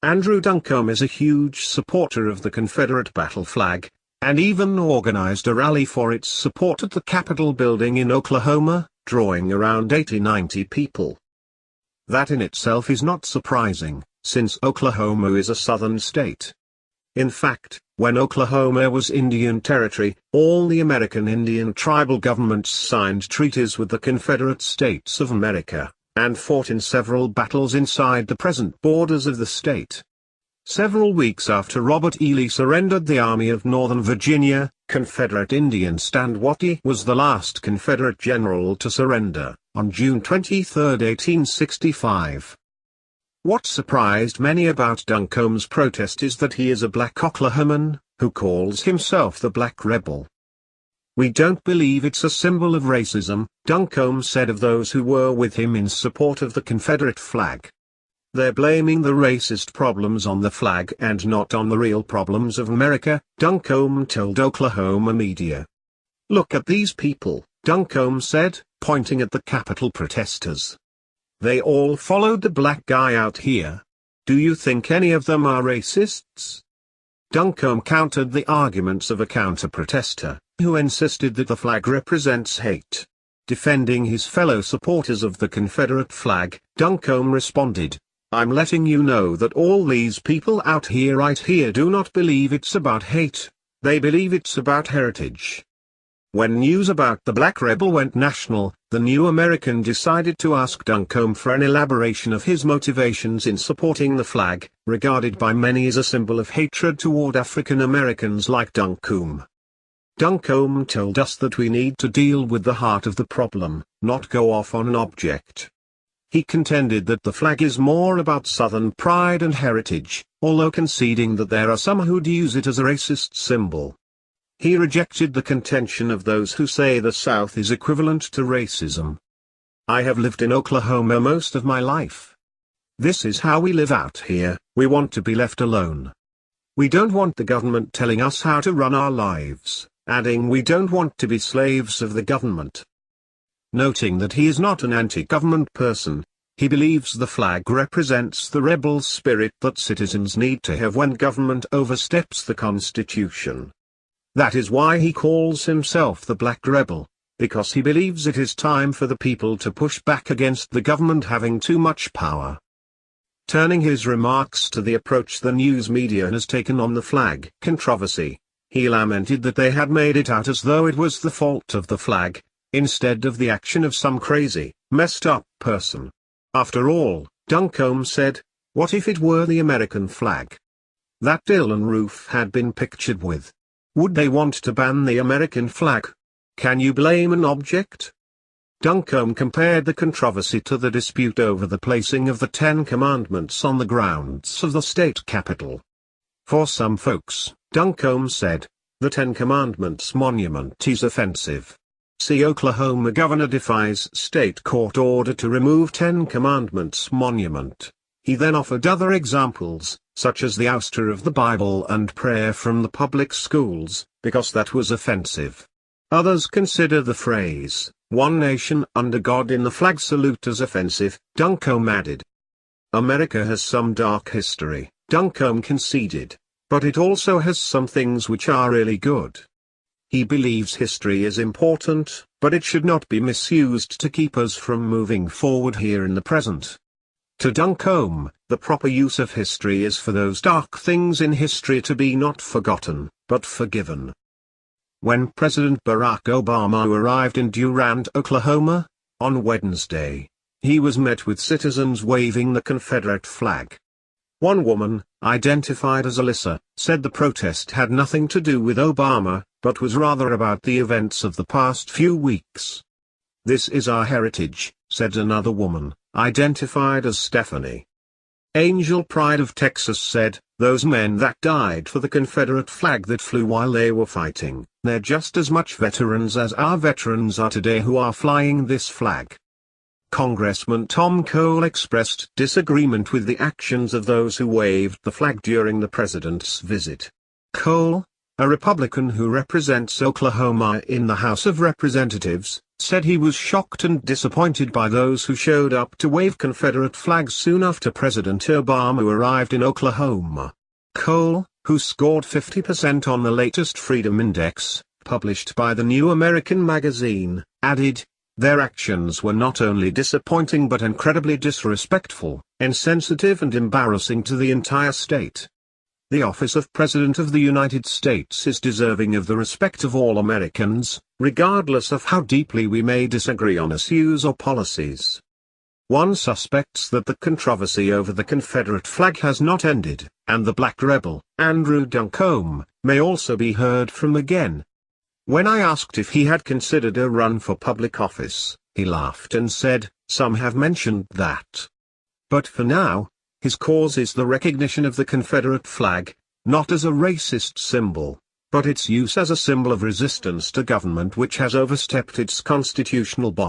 Andrew Duncombe is a huge supporter of the Confederate battle flag, and even organized a rally for its support at the Capitol building in Oklahoma, drawing around 80–90 people. That in itself is not surprising, since Oklahoma is a southern state. In fact, when Oklahoma was Indian Territory, all the American Indian tribal governments signed treaties with the Confederate States of America, and fought in several battles inside the present borders of the state. Several weeks after Robert E. Lee surrendered the Army of Northern Virginia, Confederate Indian Stand Watie was the last Confederate general to surrender, on June 23, 1865. What surprised many about Duncombe's protest is that he is a black Oklahoman, who calls himself the Black Rebel. "We don't believe it's a symbol of racism," Duncombe said of those who were with him in support of the Confederate flag. "They're blaming the racist problems on the flag and not on the real problems of America," Duncombe told Oklahoma media. "Look at these people," Duncombe said, pointing at the Capitol protesters. "They all followed the black guy out here. Do you think any of them are racists?" Duncombe countered the arguments of a counter-protester, who insisted that the flag represents hate. Defending his fellow supporters of the Confederate flag, Duncombe responded, "I'm letting you know that all these people out here right here do not believe it's about hate, they believe it's about heritage." When news about the Black Rebel went national, the New American decided to ask Duncombe for an elaboration of his motivations in supporting the flag, regarded by many as a symbol of hatred toward African Americans like Duncombe. Duncombe told us that we need to deal with the heart of the problem, not go off on an object. He contended that the flag is more about Southern pride and heritage, although conceding that there are some who'd use it as a racist symbol. He rejected the contention of those who say the South is equivalent to racism. "I have lived in Oklahoma most of my life. This is how we live out here. We want to be left alone. We don't want the government telling us how to run our lives," adding we don't want to be slaves of the government. Noting that he is not an anti-government person, he believes the flag represents the rebel spirit that citizens need to have when government oversteps the Constitution. That is why he calls himself the Black Rebel, because he believes it is time for the people to push back against the government having too much power. Turning his remarks to the approach the news media has taken on the flag controversy, he lamented that they had made it out as though it was the fault of the flag, instead of the action of some crazy, messed up person. After all, Duncombe said, what if it were the American flag that Dylann Roof had been pictured with? Would they want to ban the American flag? Can you blame an object? Duncombe compared the controversy to the dispute over the placing of the Ten Commandments on the grounds of the state capitol. For some folks, Duncombe said, the Ten Commandments monument is offensive. See Oklahoma governor defies state court order to remove Ten Commandments monument. He then offered other examples, such as the ouster of the Bible and prayer from the public schools, because that was offensive. Others consider the phrase, "One nation under God" in the flag salute as offensive, Duncombe added. America has some dark history, Duncombe conceded, but it also has some things which are really good. He believes history is important, but it should not be misused to keep us from moving forward here in the present. To Duncombe, the proper use of history is for those dark things in history to be not forgotten, but forgiven. When President Barack Obama arrived in Durant, Oklahoma, on Wednesday, he was met with citizens waving the Confederate flag. One woman, identified as Alyssa, said the protest had nothing to do with Obama, but was rather about the events of the past few weeks. "This is our heritage," said another woman, identified as Stephanie. Angel Pride of Texas said, "Those men that died for the Confederate flag that flew while they were fighting, they're just as much veterans as our veterans are today who are flying this flag." Congressman Tom Cole expressed disagreement with the actions of those who waved the flag during the president's visit. Cole, a Republican who represents Oklahoma in the House of Representatives, said he was shocked and disappointed by those who showed up to wave Confederate flags soon after President Obama arrived in Oklahoma. Cole, who scored 50% on the latest Freedom Index, published by the New American magazine, added, "Their actions were not only disappointing but incredibly disrespectful, insensitive and embarrassing to the entire state." The office of President of the United States is deserving of the respect of all Americans, regardless of how deeply we may disagree on issues or policies. One suspects that the controversy over the Confederate flag has not ended, and the black rebel, Andrew Duncombe, may also be heard from again. When I asked if he had considered a run for public office, he laughed and said, "Some have mentioned that. But for now, his cause is the recognition of the Confederate flag, not as a racist symbol, but its use as a symbol of resistance to government which has overstepped its constitutional bounds."